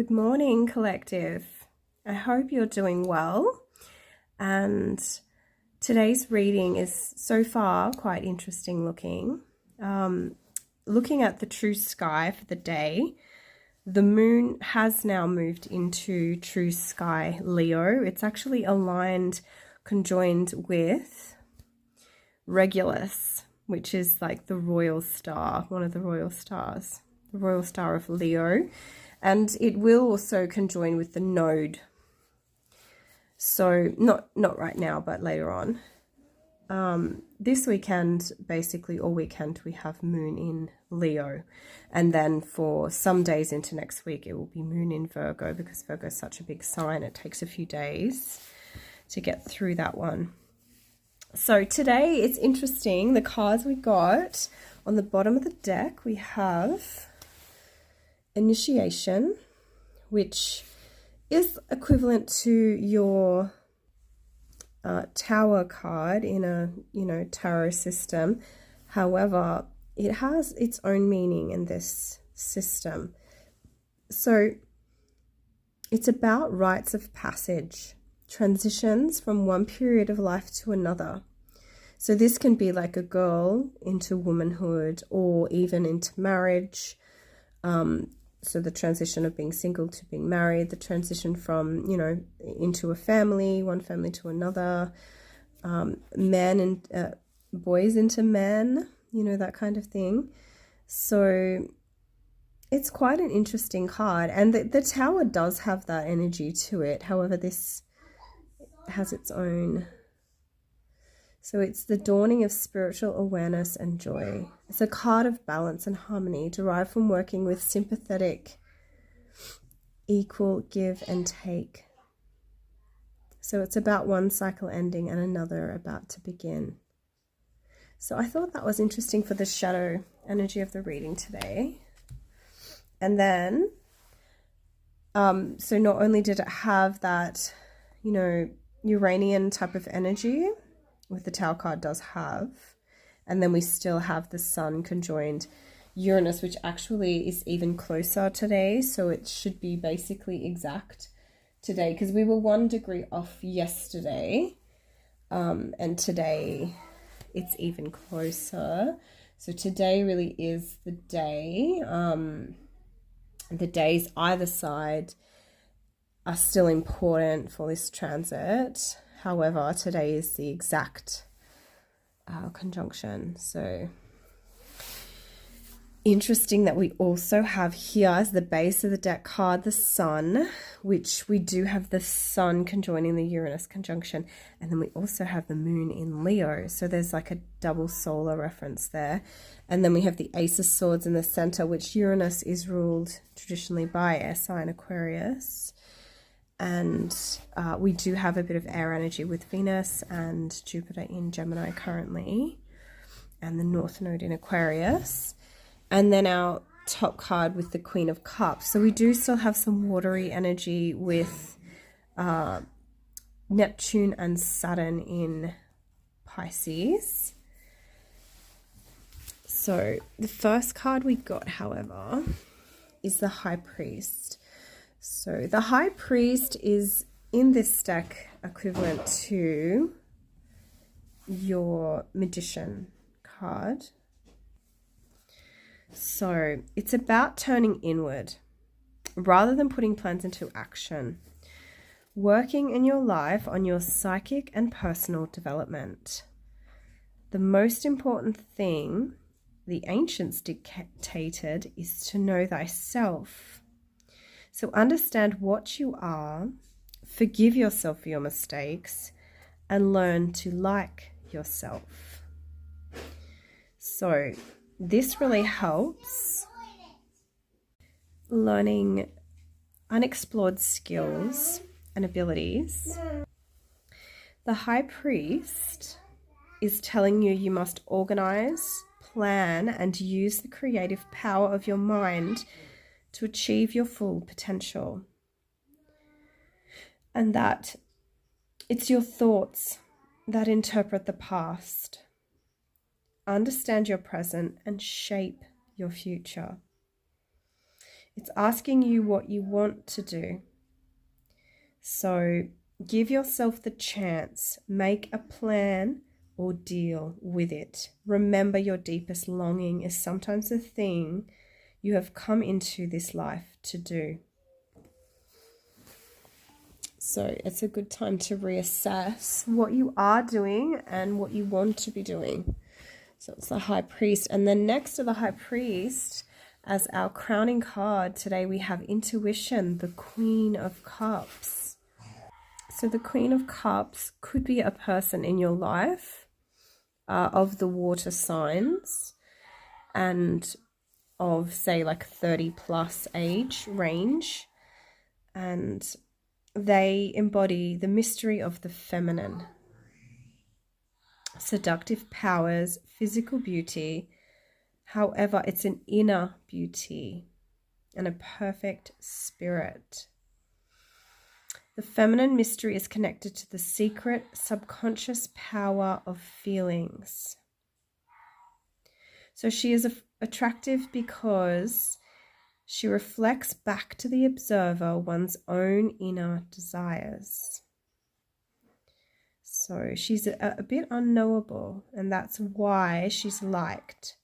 Good morning, collective. I hope you're doing well. And today's reading is so far quite interesting looking. Looking at the true sky for the day, the moon has now moved into true sky Leo. It's actually aligned, conjoined with Regulus, which is like the royal star, one of the royal stars, the royal star of Leo. And it will also conjoin with the node. So not right now, but later on. This weekend, basically all weekend, we have moon in Leo. And then for some days into next week, it will be moon in Virgo, because Virgo is such a big sign. It takes a few days to get through that one. So today it's interesting. The cards we got on the bottom of the deck, we have Initiation, which is equivalent to your Tower card in a tarot system. However, it has its own meaning in this system. So it's about rites of passage, transitions from one period of life to another. So this can be like a girl into womanhood or even into marriage. So the transition of being single to being married, the transition from, into a family, one family to another, men and boys into men, that kind of thing. So it's quite an interesting card. And the Tower does have that energy to it. However, this has its own. So it's the dawning of spiritual awareness and joy. It's a card of balance and harmony derived from working with sympathetic, equal give and take. So it's about one cycle ending and another about to begin. So I thought that was interesting for the shadow energy of the reading today. And then, so not only did it have that, Uranian type of energy, with the Tower card does have, and then we still have the Sun conjoined Uranus, which actually is even closer today, so it should be basically exact today, because we were 1 degree off yesterday, and today it's even closer. So today really is the day. The days either side are still important for this transit. However, today is the exact conjunction. So interesting that we also have here as the base of the deck card, the Sun, which we do have the Sun conjoining the Uranus conjunction. And then we also have the moon in Leo. So there's like a double solar reference there. And then we have the Ace of Swords in the center, which Uranus is ruled traditionally by air sign Aquarius. And we do have a bit of air energy with Venus and Jupiter in Gemini currently, and the North Node in Aquarius. And then our top card with the Queen of Cups. So we do still have some watery energy with Neptune and Saturn in Pisces. So the first card we got, however, is the High Priest. So the High Priest is in this deck equivalent to your Magician card. So it's about turning inward rather than putting plans into action, working in your life on your psychic and personal development. The most important thing the ancients dictated is to know thyself. So understand what you are, forgive yourself for your mistakes, and learn to like yourself. So this really helps learning unexplored skills and abilities. The High Priest is telling you must organize, plan, and use the creative power of your mind to achieve your full potential. And that it's your thoughts that interpret the past. Understand your present and shape your future. It's asking you what you want to do. So give yourself the chance, make a plan or deal with it. Remember, your deepest longing is sometimes the thing you have come into this life to do. So it's a good time to reassess what you are doing and what you want to be doing. So it's the High Priest. And then next to the High Priest, as our crowning card today, we have Intuition, the Queen of Cups. So the Queen of Cups could be a person in your life of the water signs and of, say, like 30 plus age range. And they embody the mystery of the feminine, seductive powers, physical beauty. However, it's an inner beauty and a perfect spirit. The feminine mystery is connected to the secret subconscious power of feelings. So she is attractive because she reflects back to the observer one's own inner desires. So she's a bit unknowable, and that's why she's liked.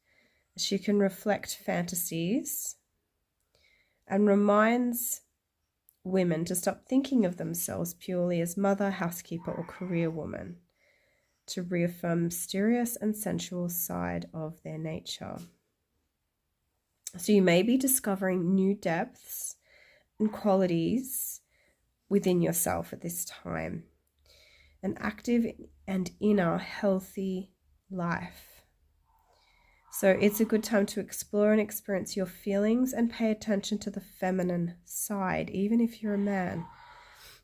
She can reflect fantasies and reminds women to stop thinking of themselves purely as mother, housekeeper, or career woman, to reaffirm mysterious and sensual side of their nature. So you may be discovering new depths and qualities within yourself at this time. An active and inner healthy life. So it's a good time to explore and experience your feelings and pay attention to the feminine side, even if you're a man.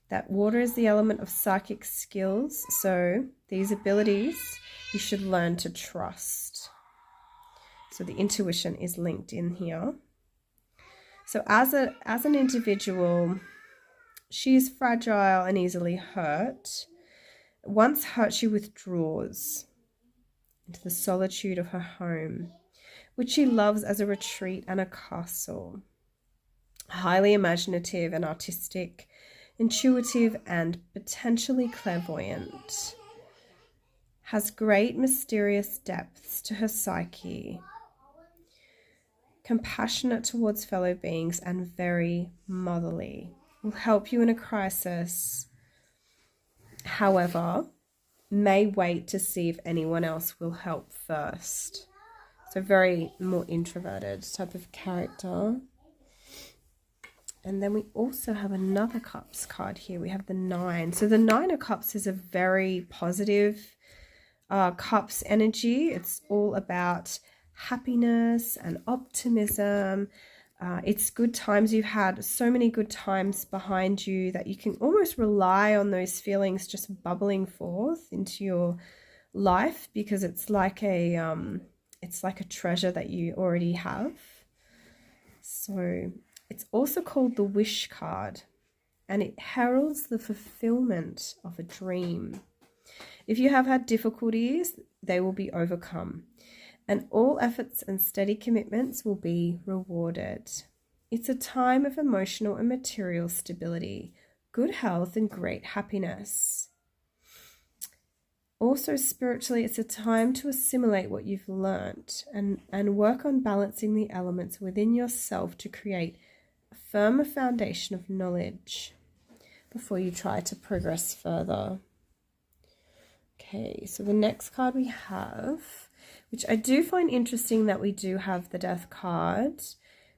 That water is the element of psychic skills, so these abilities you should learn to trust. So the intuition is linked in here. So as an individual, she is fragile and easily hurt. Once hurt, she withdraws into the solitude of her home, which she loves as a retreat and a castle. Highly imaginative and artistic, intuitive and potentially clairvoyant. Has great mysterious depths to her psyche. Compassionate towards fellow beings and very motherly. Will help you in a crisis. However, may wait to see if anyone else will help first. So very more introverted type of character. And then we also have another Cups card here. We have the 9. So the 9 of Cups is a very positive Cups energy. It's all about happiness and optimism. It's good times. You've had so many good times behind you that you can almost rely on those feelings just bubbling forth into your life, because it's like a treasure that you already have. So it's also called the Wish card, and it heralds the fulfillment of a dream. If you have had difficulties, they will be overcome, and all efforts and steady commitments will be rewarded. It's a time of emotional and material stability, good health, and great happiness. Also, spiritually, it's a time to assimilate what you've learnt and work on balancing the elements within yourself to create a firmer foundation of knowledge before you try to progress further. Okay, so the next card we have, which I do find interesting that we do have the Death card,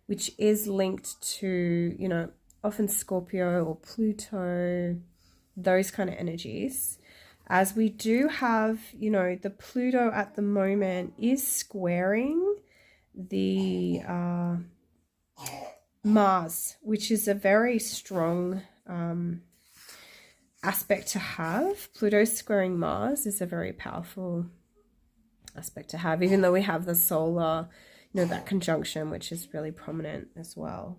which is linked to, you know, often Scorpio or Pluto, those kind of energies. As we do have, you know, the Pluto at the moment is squaring the Mars, which is a very strong aspect to have. Pluto squaring Mars is a very powerful aspect to have, even though we have the solar, you know, that conjunction, which is really prominent as well.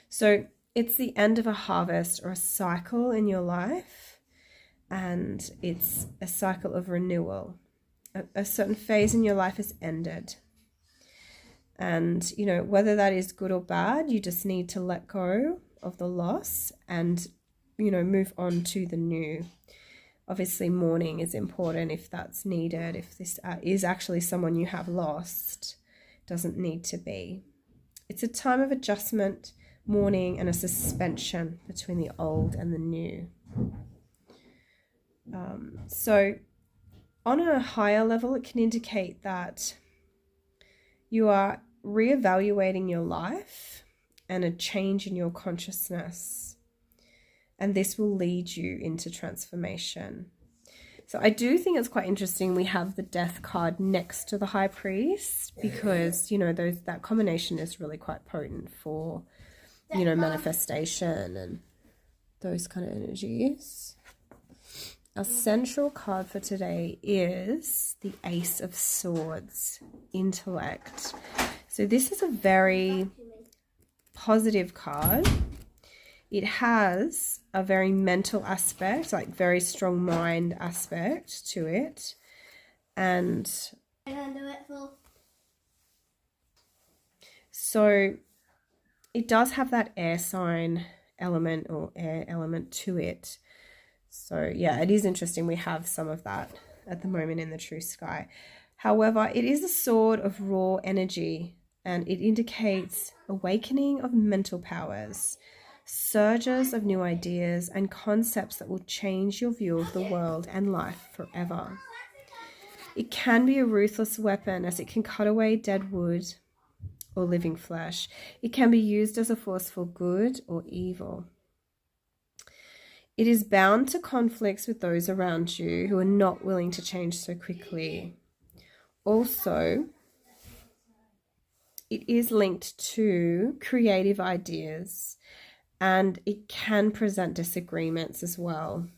So it's the end of a harvest or a cycle in your life, and it's a cycle of renewal. A certain phase in your life has ended, And, you know, whether that is good or bad, you just need to let go of the loss and, you know, move on to the new. Obviously, mourning is important if that's needed. If this is actually someone you have lost, doesn't need to be. It's a time of adjustment, mourning, and a suspension between the old and the new. So on a higher level, it can indicate that you are reevaluating your life and a change in your consciousness. And this will lead you into transformation. So I do think it's quite interesting we have the Death card next to the High Priest, because, you know, that combination is really quite potent for, you know, manifestation and those kind of energies. Our central card for today is the Ace of Swords, intellect. So this is a very positive card. It has a very mental aspect, like very strong mind aspect to it. And so it does have that air sign element or air element to it. So yeah, it is interesting. We have some of that at the moment in the True Sky. However, it is a sword of raw energy, and it indicates awakening of mental powers, surges of new ideas and concepts that will change your view of the world and life forever. It can be a ruthless weapon, as it can cut away dead wood or living flesh. It can be used as a force for good or evil. It is bound to conflicts with those around you who are not willing to change so quickly. Also, it is linked to creative ideas, and it can present disagreements as well.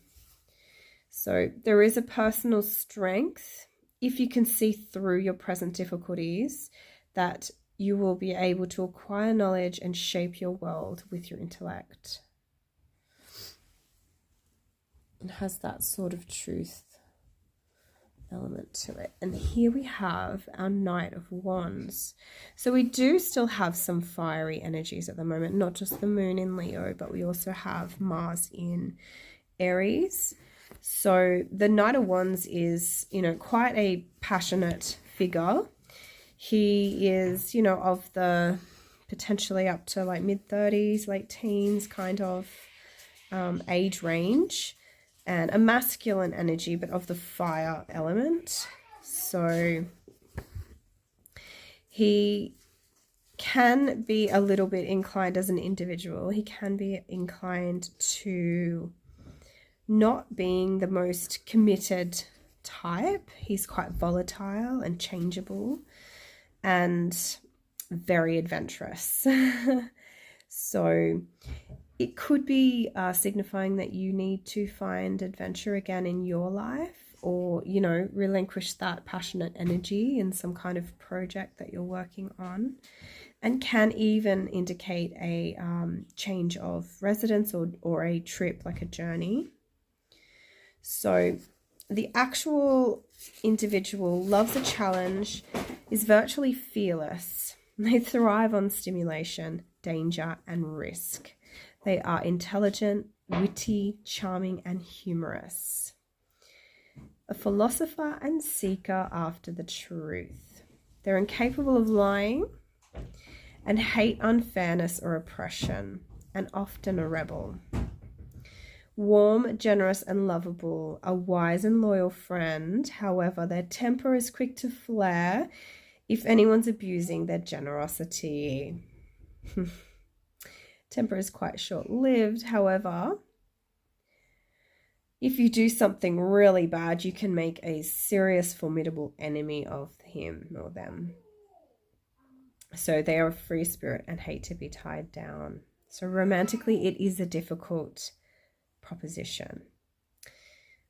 So there is a personal strength, if you can see through your present difficulties, that you will be able to acquire knowledge and shape your world with your intellect. It has that sort of truth element to it. And here we have our Knight of Wands. So we do still have some fiery energies at the moment, not just the moon in Leo, but we also have Mars in Aries. So the Knight of Wands is, you know, quite a passionate figure. He is, you know, of the potentially up to like mid-30s, late teens kind of age range. And a masculine energy, but of the fire element. So he can be a little bit inclined as an individual. He can be inclined to not being the most committed type. He's quite volatile and changeable and very adventurous. So it could be signifying that you need to find adventure again in your life, or, you know, relinquish that passionate energy in some kind of project that you're working on, and can even indicate a change of residence or a trip, like a journey. So the actual individual loves a challenge, is virtually fearless. They thrive on stimulation, danger, and risk. They are intelligent, witty, charming, and humorous. A philosopher and seeker after the truth. They're incapable of lying and hate unfairness or oppression, and often a rebel. Warm, generous, and lovable, a wise and loyal friend. However, their temper is quick to flare if anyone's abusing their generosity. Temper is quite short-lived. However, if you do something really bad, you can make a serious, formidable enemy of him or them. So they are a free spirit and hate to be tied down. So romantically, it is a difficult proposition.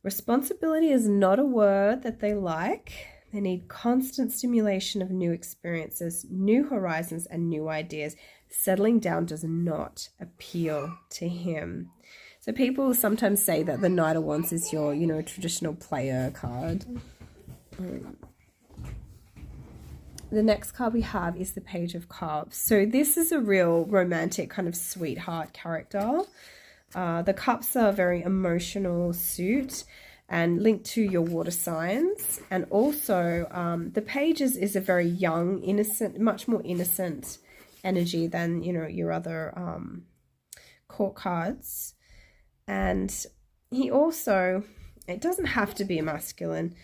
Responsibility is not a word that they like. They need constant stimulation of new experiences, new horizons, and new ideas. Settling down does not appeal to him. So people sometimes say that the Knight of Wands is your, you know, traditional player card. the next card we have is the Page of Cups. So this is a real romantic kind of sweetheart character. The cups are a very emotional suit and linked to your water signs. And also the Pages is a very young, innocent, much more innocent energy than, you know, your other court cards. And he also, it doesn't have to be a masculine,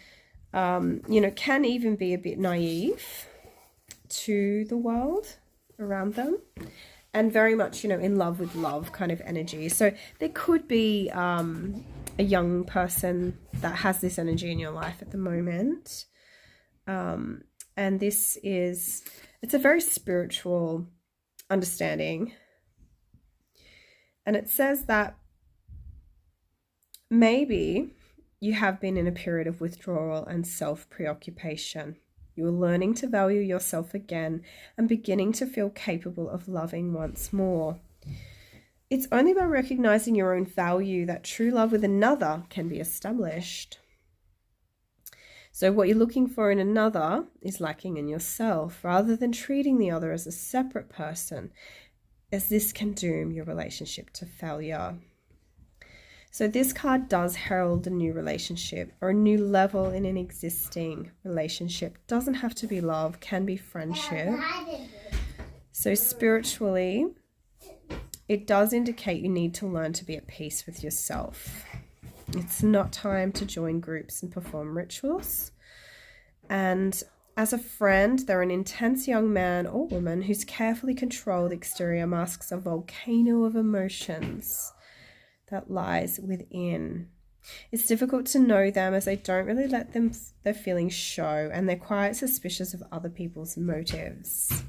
you know, can even be a bit naive to the world around them, and very much, you know, in love with love kind of energy. So there could be a young person that has this energy in your life at the moment. And this is, it's a very spiritual understanding. And it says that maybe you have been in a period of withdrawal and self-preoccupation. You are learning to value yourself again and beginning to feel capable of loving once more. It's only by recognizing your own value that true love with another can be established. So what you're looking for in another is lacking in yourself, rather than treating the other as a separate person, as this can doom your relationship to failure. So this card does herald a new relationship or a new level in an existing relationship. Doesn't have to be love, can be friendship. So spiritually, it does indicate you need to learn to be at peace with yourself. It's not time to join groups and perform rituals. And as a friend, they're an intense young man or woman whose carefully controlled exterior masks a volcano of emotions that lies within. It's difficult to know them as they don't really let their feelings show, and they're quite suspicious of other people's motives.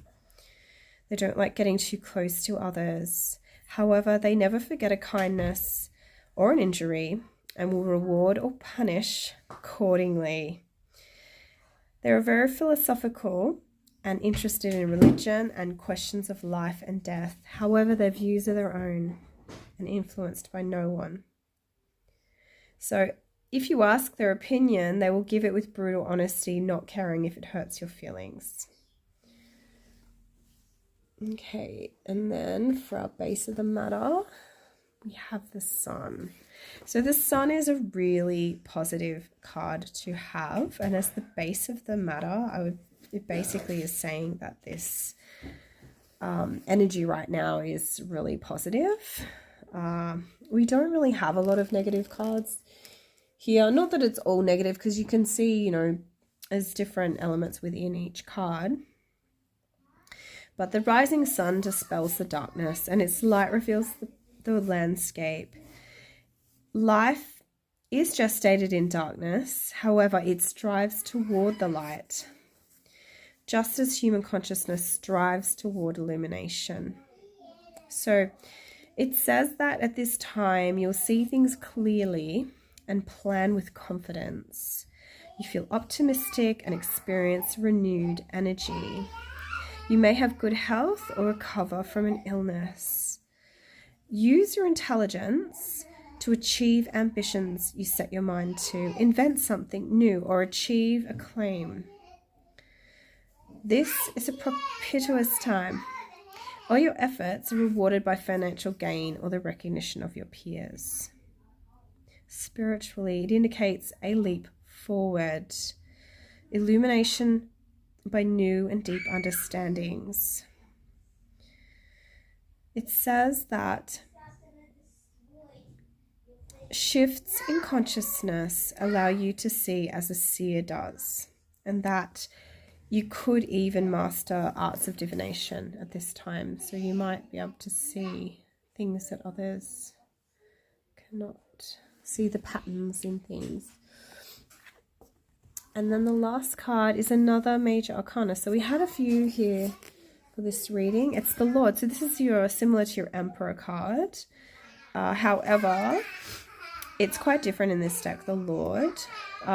They don't like getting too close to others. However, they never forget a kindness or an injury and will reward or punish accordingly. They're very philosophical and interested in religion and questions of life and death. However, their views are their own and influenced by no one. So if you ask their opinion, they will give it with brutal honesty, not caring if it hurts your feelings. Okay, and then for our base of the matter, we have the Sun. So the Sun is a really positive card to have, and as the base of the matter, it basically is saying that this energy right now is really positive. We don't really have a lot of negative cards here. Not that it's all negative, because you can see, you know, there's different elements within each card. But the rising sun dispels the darkness, and its light reveals the landscape. Life is gestated in darkness, however, it strives toward the light, just as human consciousness strives toward illumination. So it says that at this time you'll see things clearly and plan with confidence. You feel optimistic and experience renewed energy. You may have good health or recover from an illness. Use your intelligence to achieve ambitions you set your mind to. Invent something new or achieve a claim. This is a propitious time. All your efforts are rewarded by financial gain or the recognition of your peers. Spiritually, it indicates a leap forward, illumination by new and deep understandings. It says that shifts in consciousness allow you to see as a seer does, and that you could even master arts of divination at this time. So you might be able to see things that others cannot see, the patterns in things. And then the last card is another major arcana. So we had a few here for this reading. It's the Lord. So this is similar to your Emperor card. However, it's quite different in this deck, the Lord.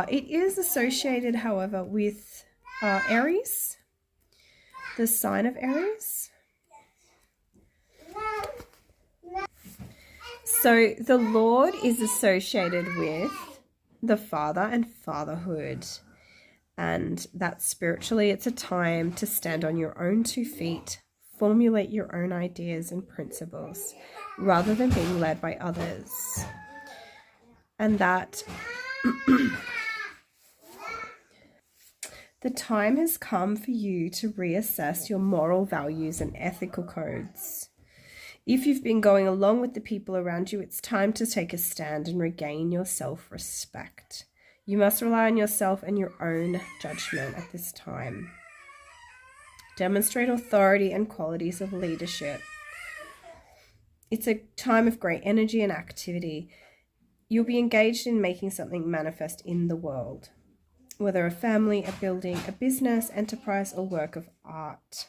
It is associated, however, with Aries, the sign of Aries. So the Lord is associated with the Father and fatherhood. And that spiritually, it's a time to stand on your own 2 feet, formulate your own ideas and principles rather than being led by others. And that the time has come for you to reassess your moral values and ethical codes. If you've been going along with the people around you, it's time to take a stand and regain your self-respect. You must rely on yourself and your own judgment at this time. Demonstrate authority and qualities of leadership. It's a time of great energy and activity. You'll be engaged in making something manifest in the world, whether a family, a building, a business, enterprise, or work of art.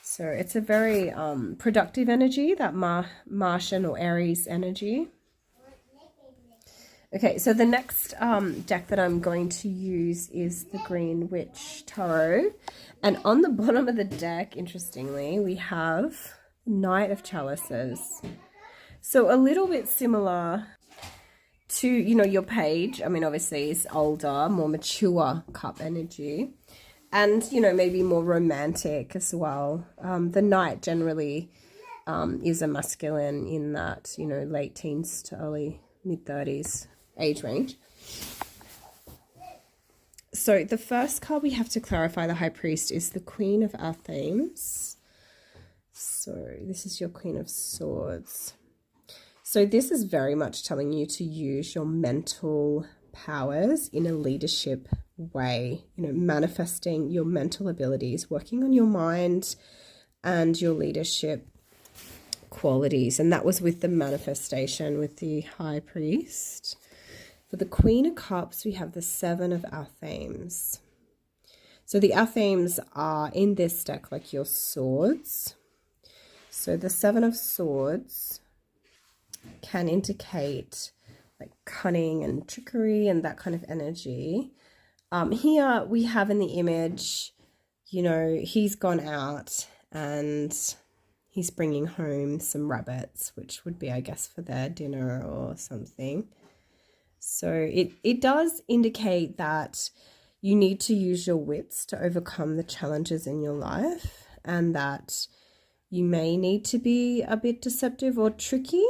So it's a very productive energy, that Martian or Aries energy. Okay, so the next deck that I'm going to use is the Green Witch Tarot. And on the bottom of the deck, interestingly, we have Knight of Chalices. So a little bit similar to, you know, your page. I mean, obviously it's older, more mature cup energy. And, you know, maybe more romantic as well. The Knight generally is a masculine in that, you know, late teens to early mid-30s age range. So the first card we have to clarify, the High Priest, is the Queen of Athens. So this is your Queen of Swords. So this is very much telling you to use your mental powers in a leadership way, you know, manifesting your mental abilities, working on your mind and your leadership qualities. And that was with the manifestation with the High Priest. For the Queen of Cups, we have the Seven of Athenes. So the Athenes are in this deck like your swords. So the Seven of Swords can indicate like cunning and trickery and that kind of energy. Here we have in the image, you know, he's gone out and he's bringing home some rabbits, which would be, I guess, for their dinner or something. So it does indicate that you need to use your wits to overcome the challenges in your life, and that you may need to be a bit deceptive or tricky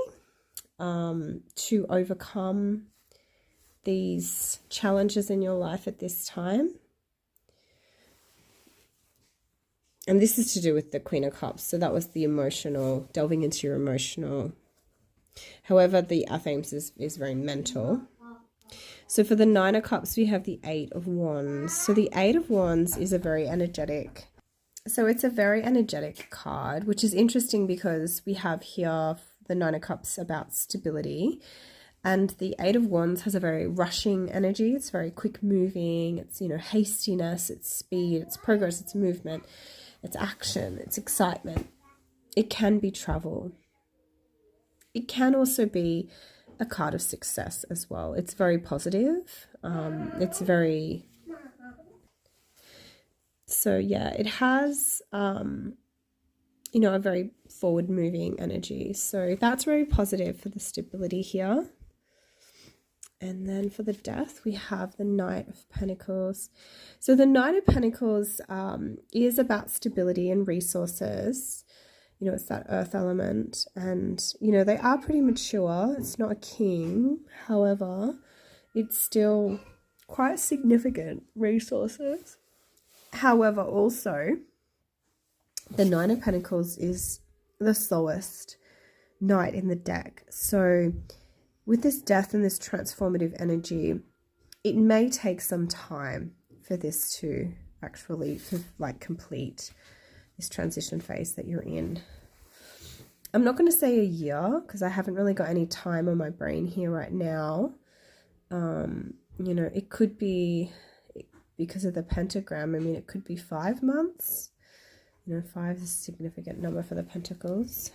to overcome these challenges in your life at this time. And this is to do with the Queen of Cups. So that was the emotional, delving into your emotional. However, the Athenes is very mental. So for the Nine of Cups, we have the Eight of Wands. So the Eight of Wands is a very energetic. So it's a very energetic card, which is interesting because we have here the Nine of Cups about stability. And the Eight of Wands has a very rushing energy. It's very quick moving. It's, you know, hastiness, it's speed, it's progress, it's movement, it's action, it's excitement. It can be travel. It can also be a card of success as well. It's very positive. It's very... So yeah, it has, you know, a very forward moving energy. So that's very positive for the stability here. And then for the Death, we have the Knight of Pentacles. So the Knight of Pentacles is about stability and resources. You know, it's that earth element. And, you know, they are pretty mature. It's not a king. However, it's still quite significant resources. However, also, the Nine of Pentacles is the slowest knight in the deck. So with this death and this transformative energy, it may take some time for this to actually complete this transition phase that you're in. I'm not going to say a year because I haven't really got any time on my brain here right now. You know, it could be, because of the pentagram, I mean, it could be 5 months. You know, 5 is a significant number for the Pentacles.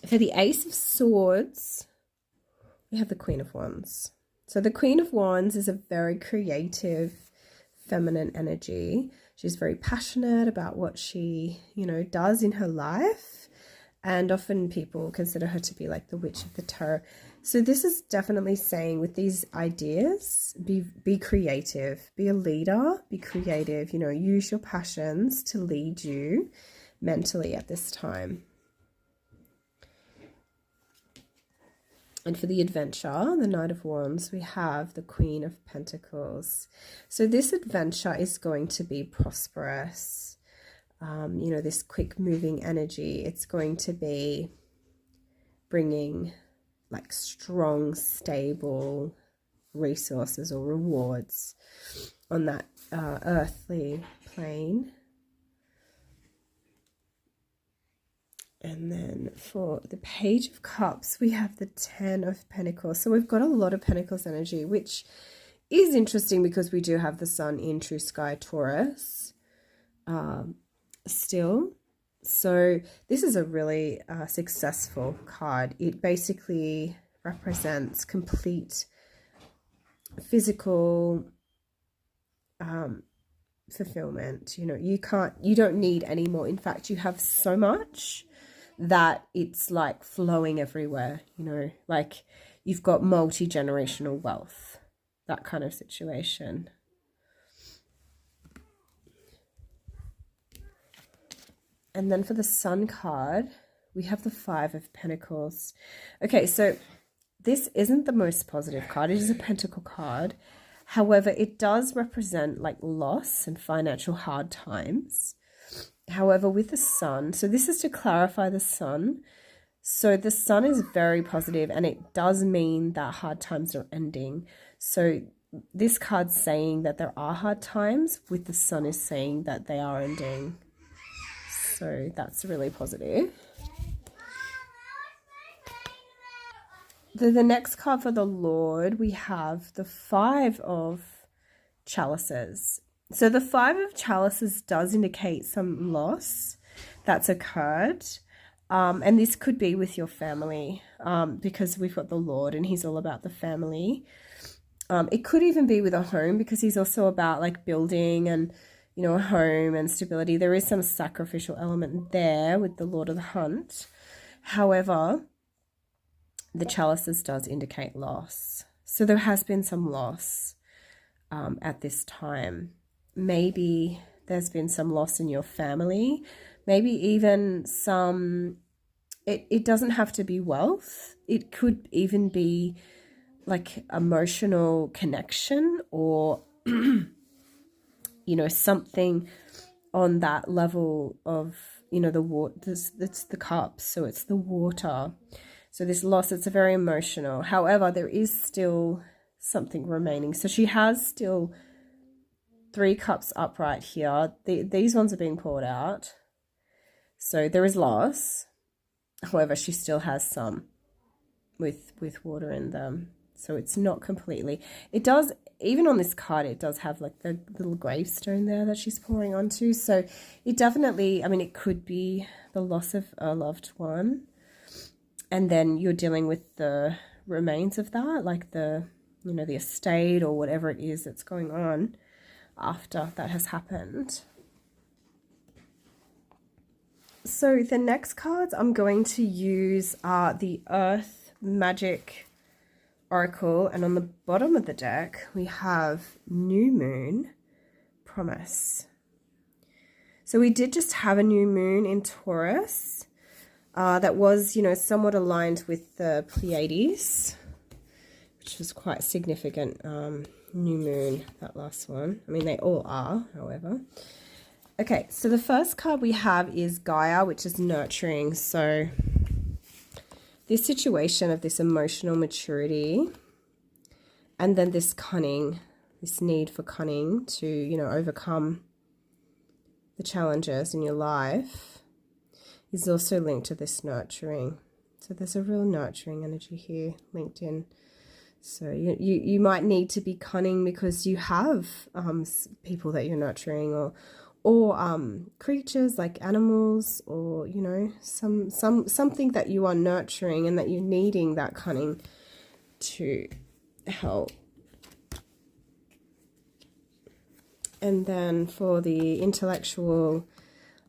For the Ace of Swords, we have the Queen of Wands. So the Queen of Wands is a very creative, feminine energy. She's very passionate about what she, you know, does in her life. And often people consider her to be like the witch of the tarot. So this is definitely saying with these ideas, be creative, be a leader, be creative, you know, use your passions to lead you mentally at this time. And for the adventure, the Knight of Wands, we have the Queen of Pentacles. So this adventure is going to be prosperous. You know, this quick moving energy, it's going to be bringing like strong, stable resources or rewards on that earthly plane. And then for the Page of Cups, we have the Ten of Pentacles. So we've got a lot of Pentacles energy, which is interesting because we do have the Sun in True Sky Taurus still. So this is a really successful card. It basically represents complete physical fulfillment. You know, you don't need any more. In fact, you have so much that it's like flowing everywhere, you know, like you've got multi-generational wealth, that kind of situation. And then for the Sun card, we have the Five of Pentacles. Okay, so this isn't the most positive card. It is a Pentacle card. However, it does represent like loss and financial hard times. However, with the Sun, so this is to clarify the Sun. So the Sun is very positive and it does mean that hard times are ending. So this card's saying that there are hard times, with the Sun is saying that they are ending. So that's really positive. The next card for the Lord, we have the Five of Chalices. So the Five of Chalices does indicate some loss that's occurred. And this could be with your family, because we've got the Lord and he's all about the family. It could even be with a home, because he's also about like building and, you know, a home and stability. There is some sacrificial element there with the Lord of the Hunt. However, the Chalices does indicate loss. So there has been some loss at this time. Maybe there's been some loss in your family. Maybe even some, it doesn't have to be wealth. It could even be like emotional connection or, you know, something on that level of, you know, the water, it's the cups. So it's the water. So this loss, it's a very emotional. However, there is still something remaining. So she has still 3 cups upright here. These ones are being poured out. So there is loss. However, she still has some with water in them. So it's not completely. It does, even on this card, it does have like the little gravestone there that she's pouring onto. So it definitely, I mean, it could be the loss of a loved one. And then you're dealing with the remains of that, like the, you know, the estate or whatever it is that's going on after that has happened. So the next cards I'm going to use are the Earth Magic Oracle, and on the bottom of the deck we have New Moon Promise. So we did just have a new moon in Taurus that was, you know, somewhat aligned with the Pleiades, which was quite significant. New moon, that last one. I mean, they all are, however. Okay, so the first card we have is Gaia, which is nurturing. So this situation of this emotional maturity and then this cunning, this need for cunning to, you know, overcome the challenges in your life is also linked to this nurturing. So there's a real nurturing energy here linked in. So you might need to be cunning because you have people that you're nurturing, or creatures like animals, or, you know, something that you are nurturing and that you're needing that cunning to help. And then for the intellectual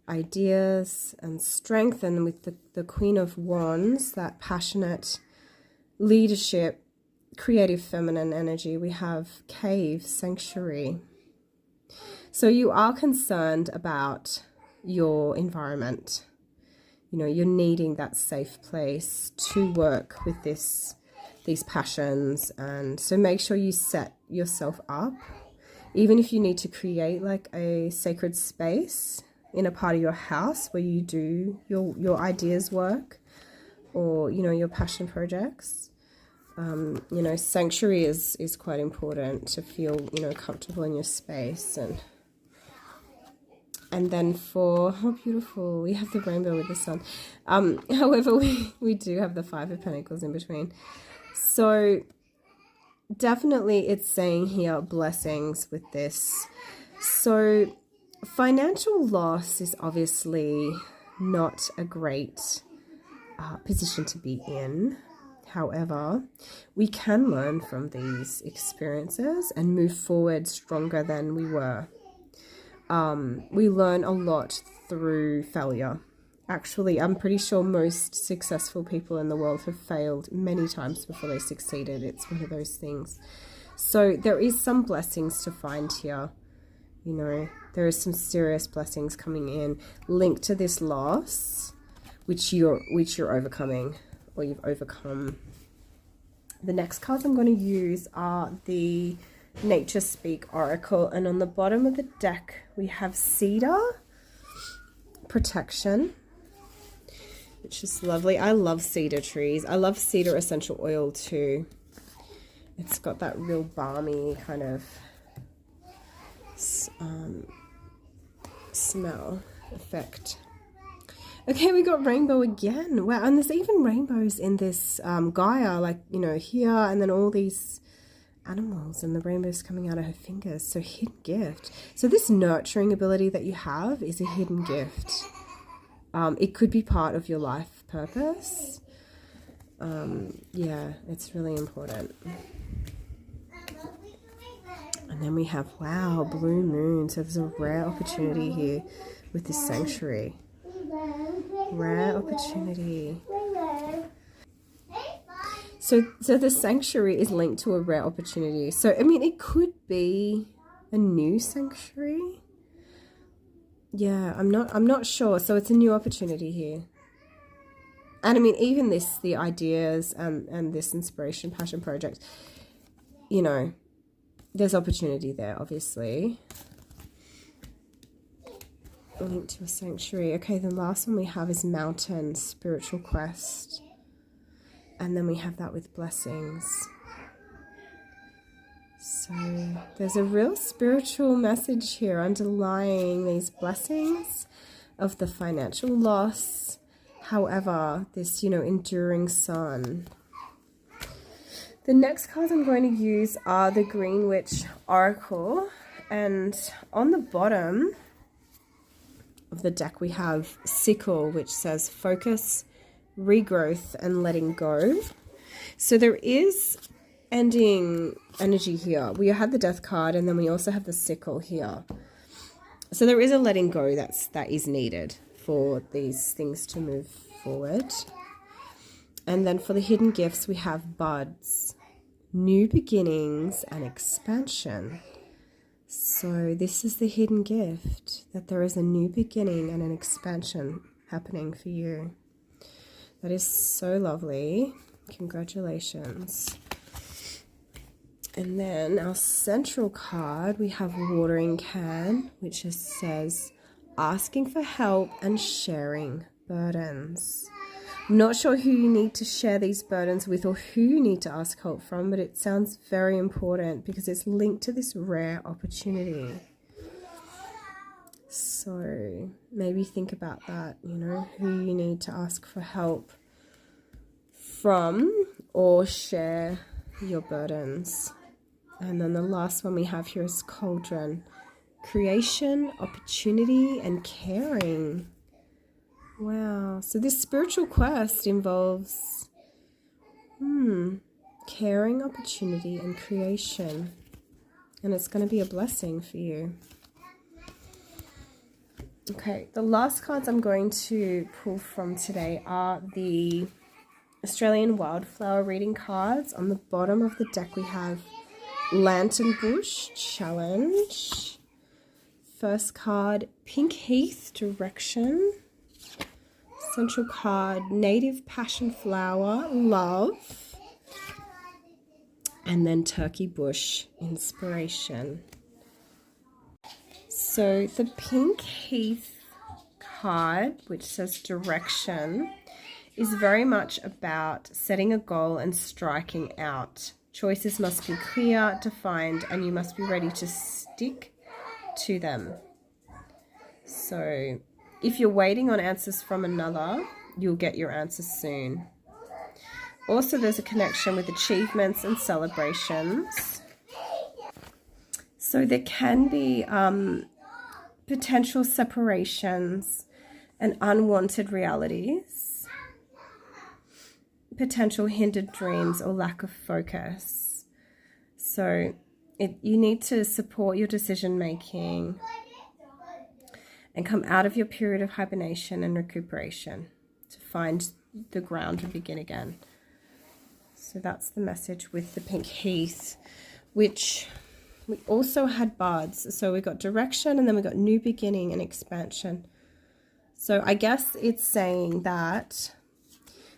ideas and strength, and with the Queen of Wands, that passionate leadership, creative feminine energy. We have cave, sanctuary. So you are concerned about your environment. You know, you're needing that safe place to work with these passions. And so make sure you set yourself up, even if you need to create like a sacred space in a part of your house where you do your ideas work, or, you know, your passion projects. You know, sanctuary is quite important to feel, you know, comfortable in your space. And then for, oh beautiful, we have the rainbow with the sun. However, we do have the Five of Pentacles in between. So definitely it's saying here blessings with this. So financial loss is obviously not a great position to be in. However, we can learn from these experiences and move forward stronger than we were. We learn a lot through failure. Actually, I'm pretty sure most successful people in the world have failed many times before they succeeded. It's one of those things. So there is some blessings to find here. You know, there is some serious blessings coming in linked to this loss, which you're overcoming, or you've overcome. The next cards I'm going to use are the Nature Speak Oracle, and on the bottom of the deck we have cedar protection, which is lovely. I love cedar trees. I love cedar essential oil too. It's got that real balmy kind of smell effect. Okay, we got rainbow again. Wow, and there's even rainbows in this Gaia, like, you know, here, and then all these animals, and the rainbows coming out of her fingers. So hidden gift. So this nurturing ability that you have is a hidden gift. It could be part of your life purpose. Yeah, it's really important. And then we have, wow, blue moon. So there's a rare opportunity here with this sanctuary. Rare opportunity. So the sanctuary is linked to a rare opportunity. So, I mean, it could be a new sanctuary. Yeah, I'm not sure. So it's a new opportunity here. And I mean, even the ideas and this inspiration passion project, you know, there's opportunity there, obviously. Linked to a sanctuary. Okay, the last one we have is mountain, spiritual quest. And then we have that with blessings. So there's a real spiritual message here underlying these blessings of the financial loss. However, this, you know, enduring sun. The next cards I'm going to use are the Green Witch Oracle. And on the bottom of the deck we have Sickle, which says focus, regrowth, and letting go. So there is ending energy here. We had the Death card, and then we also have the Sickle here. So there is a letting go that is needed for these things to move forward. And then for the hidden gifts, we have buds, new beginnings, and expansion. So this is the hidden gift, that there is a new beginning and an expansion happening for you. That is so lovely. Congratulations. And then our central card, we have Watering Can, which just says asking for help and sharing burdens. I'm not sure who you need to share these burdens with or who you need to ask help from, but it sounds very important because it's linked to this rare opportunity. So maybe think about that, you know, who you need to ask for help from or share your burdens. And then the last one we have here is Cauldron, creation, opportunity, and caring. Wow, so this spiritual quest involves caring, opportunity, and creation. And it's going to be a blessing for you. Okay, the last cards I'm going to pull from today are the Australian wildflower reading cards. On the bottom of the deck we have Lantern Bush Challenge. First card, Pink Heath Direction. Central card, Native Passion Flower Love. And then Turkey Bush Inspiration. So the Pink Heath card, which says Direction, is very much about setting a goal and striking out. Choices must be clear, defined, and you must be ready to stick to them. So if you're waiting on answers from another, you'll get your answers soon. Also, there's a connection with achievements and celebrations. So there can be potential separations and unwanted realities, potential hindered dreams or lack of focus. So you need to support your decision making and come out of your period of hibernation and recuperation to find the ground and begin again. So that's the message with the Pink Heath, which we also had buds. So we got direction, and then we got new beginning and expansion. So I guess it's saying that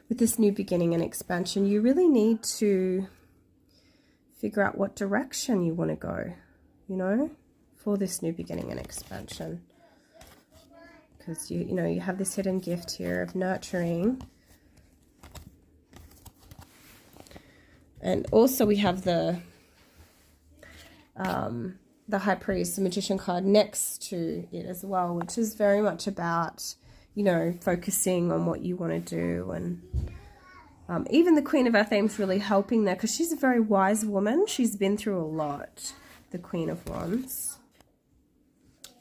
with this new beginning and expansion, you really need to figure out what direction you want to go, you know, for this new beginning and expansion. Because you know, you have this hidden gift here of nurturing. And also we have the High Priest, the Magician card next to it as well, which is very much about, you know, focusing on what you want to do. And even the Queen of Earth really helping there, because she's a very wise woman. She's been through a lot, the Queen of Wands.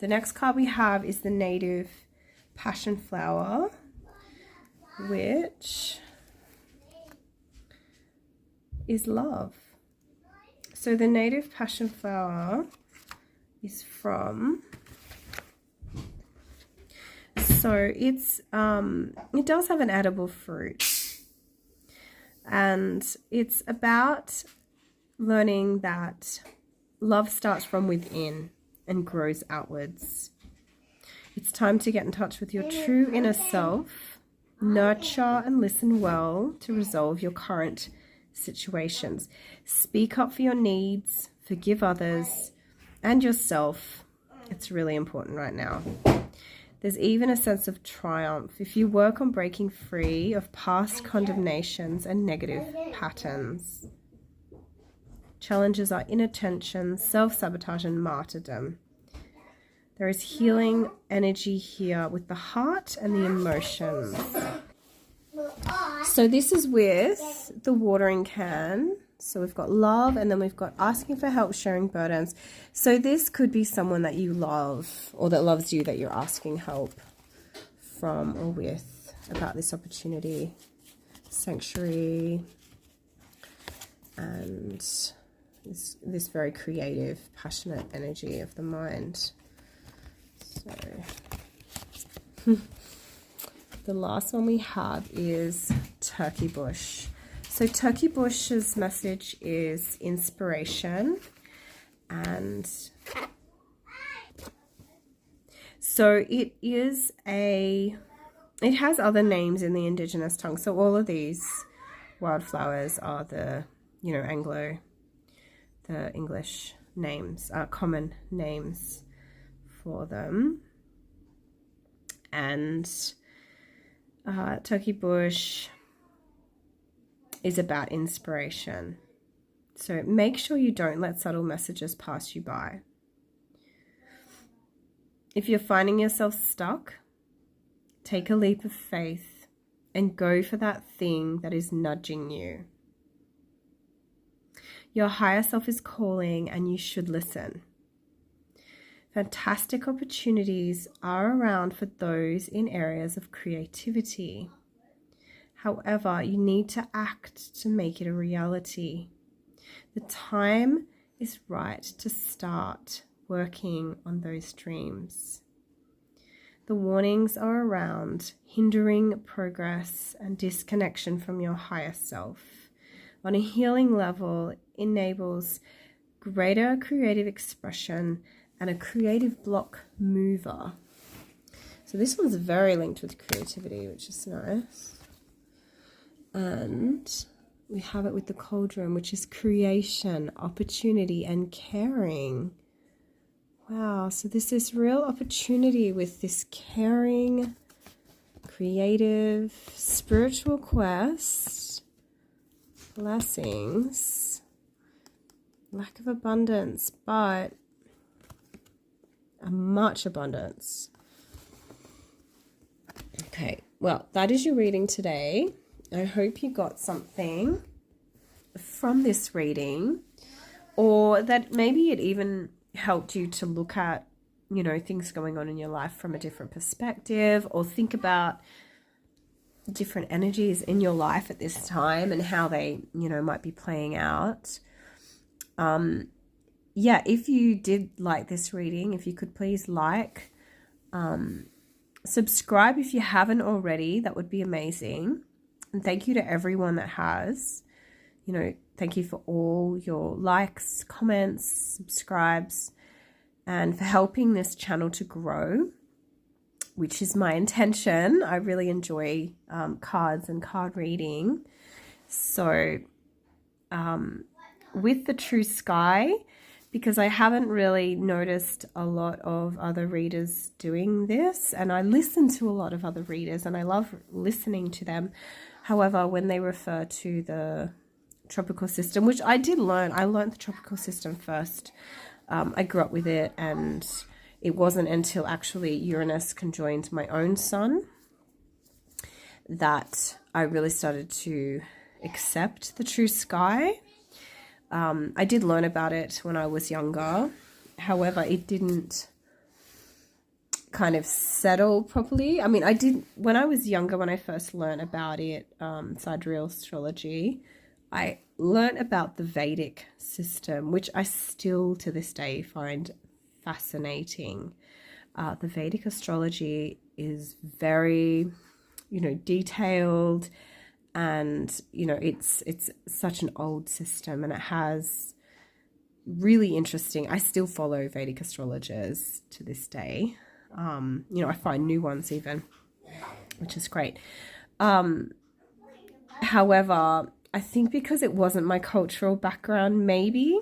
The next card we have is the Native Passion Flower, which is love. So the Native Passion Flower is from, so it's it does have an edible fruit, and it's about learning that love starts from within and grows outwards. It's time to get in touch with your true inner self, nurture and listen well to resolve your current situations. Speak up for your needs, forgive others and yourself. It's really important right now. There's even a sense of triumph if you work on breaking free of past condemnations and negative patterns. Challenges are inattention, self-sabotage and martyrdom. There is healing energy here with the heart and the emotions. So this is with the watering can. So we've got love, and then we've got asking for help, sharing burdens. So this could be someone that you love or that loves you that you're asking help from or with about this opportunity. Sanctuary and this very creative, passionate energy of the mind. So the last one we have is Turkey Bush. So Turkey Bush's message is inspiration, and so it has other names in the Indigenous tongue. So all of these wildflowers are the, you know, the English names, common names for them. And Turkey Bush is about inspiration. So make sure you don't let subtle messages pass you by. If you're finding yourself stuck, take a leap of faith and go for that thing that is nudging you. Your higher self is calling and you should listen. Fantastic opportunities are around for those in areas of creativity. However, you need to act to make it a reality. The time is right to start working on those dreams. the warnings are around hindering progress and disconnection from your higher self. On a healing level, enables greater creative expression and a creative block mover. So this one's very linked with creativity, which is nice. And we have it with the cauldron, which is creation, opportunity, and caring. Wow, so there's this real opportunity with this caring, creative, spiritual quest, blessings, lack of abundance, but a much abundance. Okay, well, that is your reading today. I hope you got something from this reading, or that maybe it even helped you to look at, you know, things going on in your life from a different perspective, or think about different energies in your life at this time and how they, you know, might be playing out. Yeah, if you did like this reading, if you could please like, subscribe if you haven't already, that would be amazing. And thank you to everyone that has. You know, thank you for all your likes, comments, subscribes, and for helping this channel to grow, which is my intention. I really enjoy cards and card reading. So with the True Sky, because I haven't really noticed a lot of other readers doing this, and I listen to a lot of other readers and I love listening to them. However, when they refer to the tropical system, which I did learn, I learned the tropical system first. I grew up with it, and it wasn't until actually Uranus conjoined my own sun that I really started to accept the True Sky. I did learn about it when I was younger. However, it didn't kind of settle properly. I mean, I did when I was younger, when I first learned about it, sidereal astrology, I learned about the Vedic system, which I still to this day find fascinating. The Vedic astrology is very, you know, detailed, and you know, it's such an old system, and it has really interesting. I still follow Vedic astrologers to this day. You know, I find new ones even, which is great. However, I think because it wasn't my cultural background, maybe,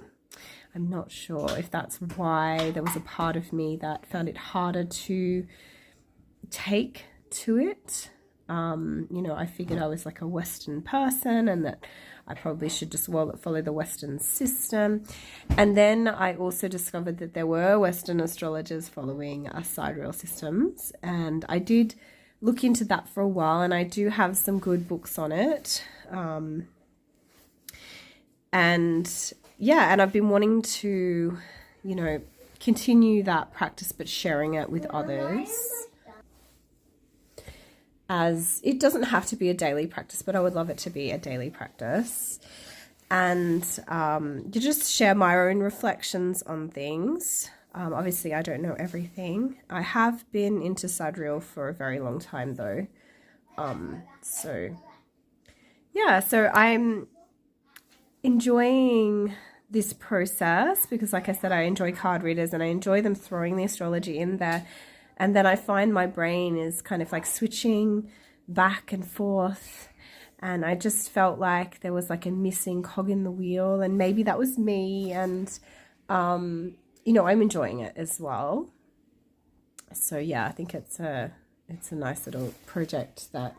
I'm not sure if that's why there was a part of me that found it harder to take to it. You know, I figured I was like a Western person and that I probably should just follow the Western system. And then I also discovered that there were Western astrologers following sidereal systems. And I did look into that for a while, and I do have some good books on it. And yeah, and I've been wanting to, you know, continue that practice, but sharing it with others. As it doesn't have to be a daily practice, but I would love it to be a daily practice. And to just share my own reflections on things. Obviously, I don't know everything. I have been into sidereal for a very long time, though. So, yeah, so I'm enjoying this process because, like I said, I enjoy card readers and I enjoy them throwing the astrology in there. And then I find my brain is kind of like switching back and forth. And I just felt like there was like a missing cog in the wheel. And maybe that was me. And, you know, I'm enjoying it as well. So, yeah, I think it's a nice little project that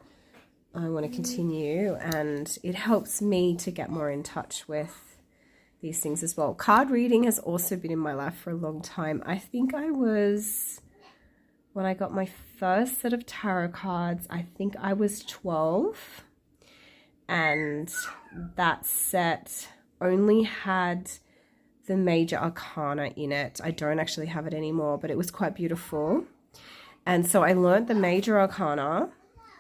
I want to continue. And it helps me to get more in touch with these things as well. Card reading has also been in my life for a long time. I think I was... when I got my first set of tarot cards, I think I was 12, and that set only had the major arcana in it. I don't actually have it anymore, but it was quite beautiful. And so I learned the major arcana,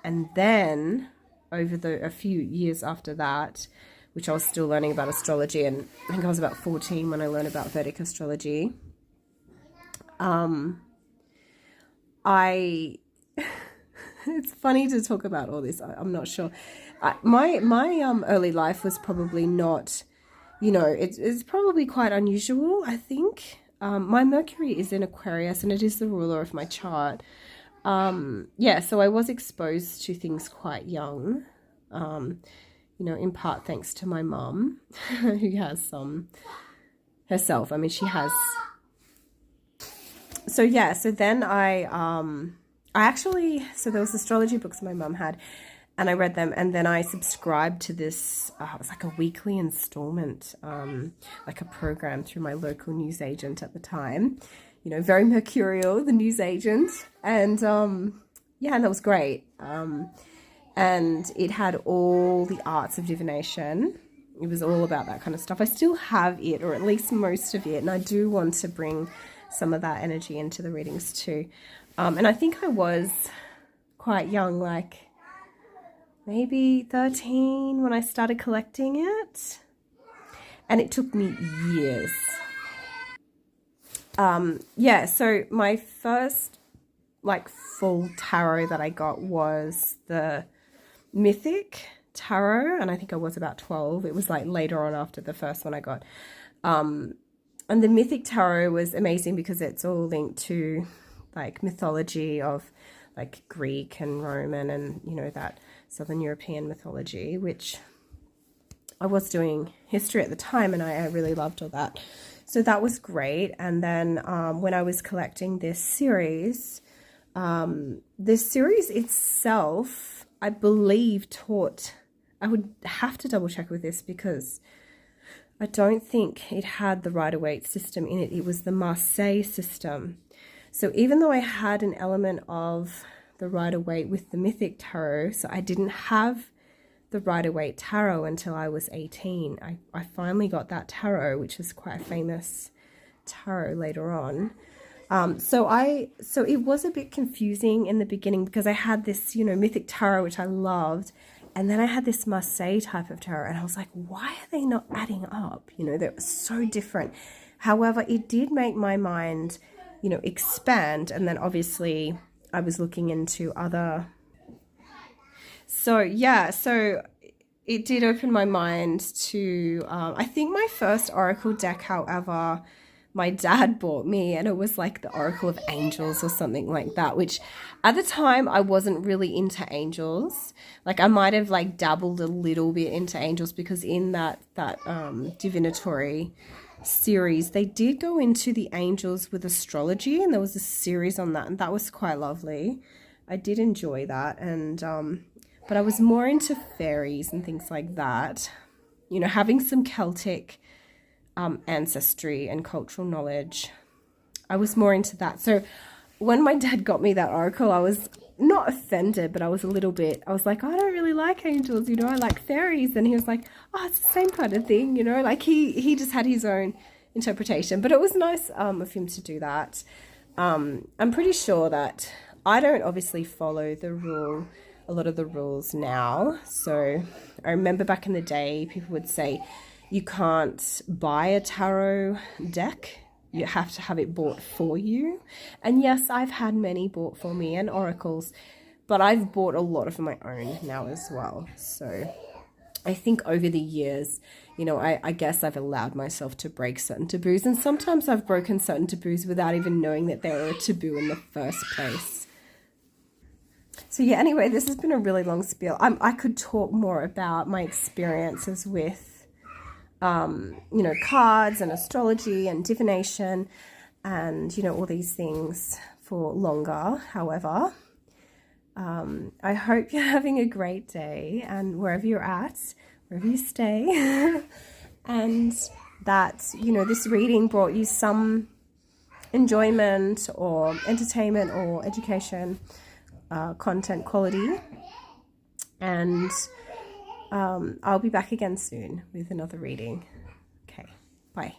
and then over a few years after that, which I was still learning about astrology, and I think I was about 14 when I learned about Vedic astrology, it's funny to talk about all this. I'm not sure. My early life was probably not, it's probably quite unusual, I think. My Mercury is in Aquarius and it is the ruler of my chart. So I was exposed to things quite young, in part thanks to my mum, who has some herself. I mean, she has. So then so there was astrology books my mum had, and I read them, and then I subscribed to this, it was like a weekly installment, like a program through my local newsagent at the time, very mercurial, the newsagent, and and that was great. And it had all the arts of divination. It was all about that kind of stuff. I still have it, or at least most of it, and I do want to bring some of that energy into the readings too. And I think I was quite young, like maybe 13 when I started collecting it. And it took me years. So my first like full tarot that I got was the Mythic Tarot, and I think I was about 12. It was like later on after the first one I got. And the Mythic Tarot was amazing because it's all linked to like mythology of like Greek and Roman and, that Southern European mythology, which I was doing history at the time, and I really loved all that. So that was great. And then when I was collecting this series itself, I believe taught, I would have to double check with this because I don't think it had the Rider-Waite system in it. It was the Marseille system. So even though I had an element of the Rider-Waite with the Mythic Tarot, so I didn't have the Rider-Waite Tarot until I was 18. I finally got that tarot, which is quite a famous tarot later on. So it was a bit confusing in the beginning because I had this, Mythic Tarot, which I loved. And then I had this Marseille type of tarot, and I was like, why are they not adding up? They're so different. However, it did make my mind, expand. And then obviously I was looking into other. So it did open my mind to, I think my first Oracle deck, however, my dad bought me, and it was like the Oracle of Angels or something like that, which at the time I wasn't really into angels. Like I might have like dabbled a little bit into angels because in that divinatory series, they did go into the angels with astrology, and there was a series on that, and that was quite lovely. I did enjoy that. And, but I was more into fairies and things like that, having some Celtic ancestry and cultural knowledge. I was more into that. So when my dad got me that oracle, I was not offended, but I was I was like, I don't really like angels, I like fairies. And he was like, oh, it's the same kind of thing, like he just had his own interpretation. But it was nice of him to do that. I'm pretty sure that I don't obviously follow a lot of the rules now. So I remember back in the day, people would say, you can't buy a tarot deck. You have to have it bought for you. And yes, I've had many bought for me and oracles, but I've bought a lot of my own now as well. So I think over the years, I guess I've allowed myself to break certain taboos. And sometimes I've broken certain taboos without even knowing that they were a taboo in the first place. So yeah, anyway, this has been a really long spiel. I could talk more about my experiences with cards and astrology and divination and, all these things for longer. However, I hope you're having a great day, and wherever you're at, wherever you stay, and that, this reading brought you some enjoyment or entertainment or education, content quality. And I'll be back again soon with another reading. Okay, bye.